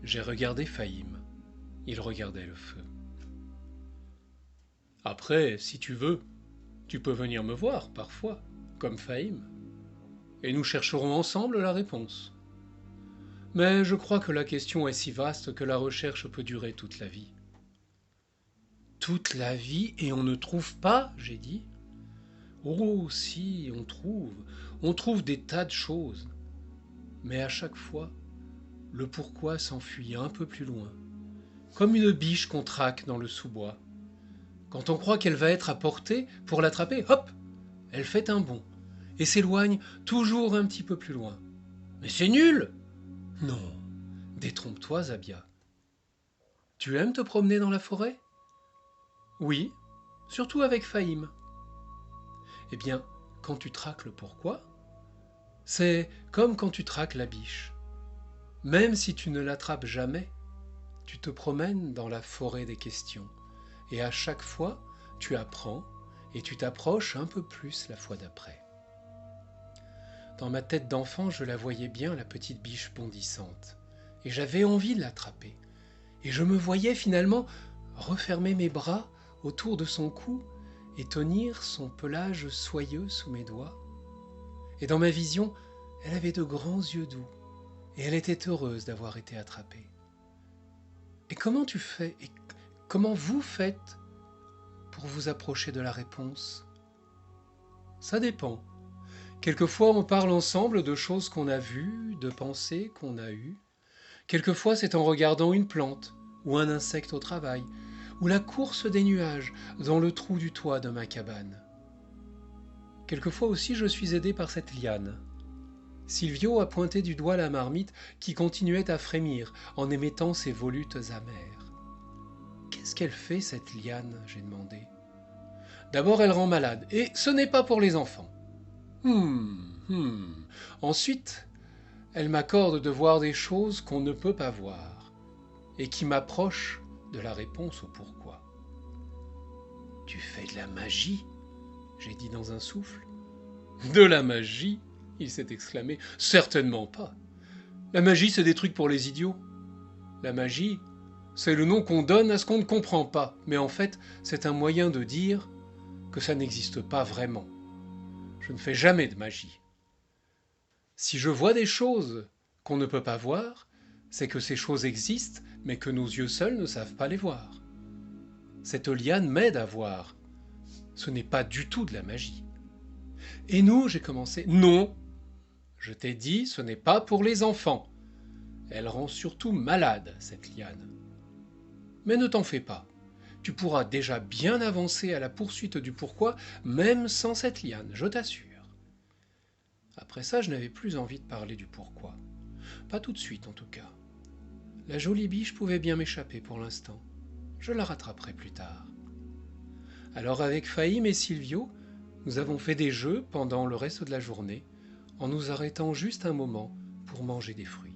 J'ai regardé Fahim. Il regardait le feu. Après, si tu veux, tu peux venir me voir parfois, comme Fahim, et nous chercherons ensemble la réponse. Mais je crois que la question est si vaste que la recherche peut durer toute la vie. Toute la vie et on ne trouve pas, j'ai dit. Oh si, on trouve. On trouve des tas de choses. Mais à chaque fois, le pourquoi s'enfuit un peu plus loin, comme une biche qu'on traque dans le sous-bois. Quand on croit qu'elle va être à portée, pour l'attraper, hop, elle fait un bond et s'éloigne toujours un petit peu plus loin. Mais c'est nul! Non, détrompe-toi, Zabia. Tu aimes te promener dans la forêt? Oui, surtout avec Fahim. Eh bien, quand tu traques le pourquoi, c'est comme quand tu traques la biche. Même si tu ne l'attrapes jamais, tu te promènes dans la forêt des questions. Et à chaque fois, tu apprends et tu t'approches un peu plus la fois d'après. Dans ma tête d'enfant, je la voyais bien, la petite biche bondissante. Et j'avais envie de l'attraper. Et je me voyais finalement refermer mes bras autour de son cou et tenir son pelage soyeux sous mes doigts. Et dans ma vision, elle avait de grands yeux doux. Et elle était heureuse d'avoir été attrapée. Et comment tu fais et comment vous faites pour vous approcher de la réponse? Ça dépend. Quelquefois, on parle ensemble de choses qu'on a vues, de pensées qu'on a eues. Quelquefois, c'est en regardant une plante, ou un insecte au travail, ou la course des nuages dans le trou du toit de ma cabane. Quelquefois aussi, je suis aidé par cette liane. Silvio a pointé du doigt la marmite qui continuait à frémir en émettant ses volutes amères. Qu'est-ce qu'elle fait, cette liane? J'ai demandé. D'abord, elle rend malade, et ce n'est pas pour les enfants. Ensuite, elle m'accorde de voir des choses qu'on ne peut pas voir, et qui m'approchent de la réponse au pourquoi. Tu fais de la magie? J'ai dit dans un souffle. De la magie? Il s'est exclamé. Certainement pas. La magie, c'est des trucs pour les idiots. La magie, c'est le nom qu'on donne à ce qu'on ne comprend pas, mais en fait, c'est un moyen de dire que ça n'existe pas vraiment. Je ne fais jamais de magie. Si je vois des choses qu'on ne peut pas voir, c'est que ces choses existent, mais que nos yeux seuls ne savent pas les voir. Cette liane m'aide à voir. Ce n'est pas du tout de la magie. Et nous, j'ai commencé. Non, je t'ai dit, ce n'est pas pour les enfants. Elle rend surtout malade, cette liane. Mais ne t'en fais pas. Tu pourras déjà bien avancer à la poursuite du pourquoi, même sans cette liane, je t'assure. Après ça, je n'avais plus envie de parler du pourquoi. Pas tout de suite, en tout cas. La jolie biche pouvait bien m'échapper pour l'instant. Je la rattraperai plus tard. Alors avec Fahim et Silvio, nous avons fait des jeux pendant le reste de la journée, en nous arrêtant juste un moment pour manger des fruits.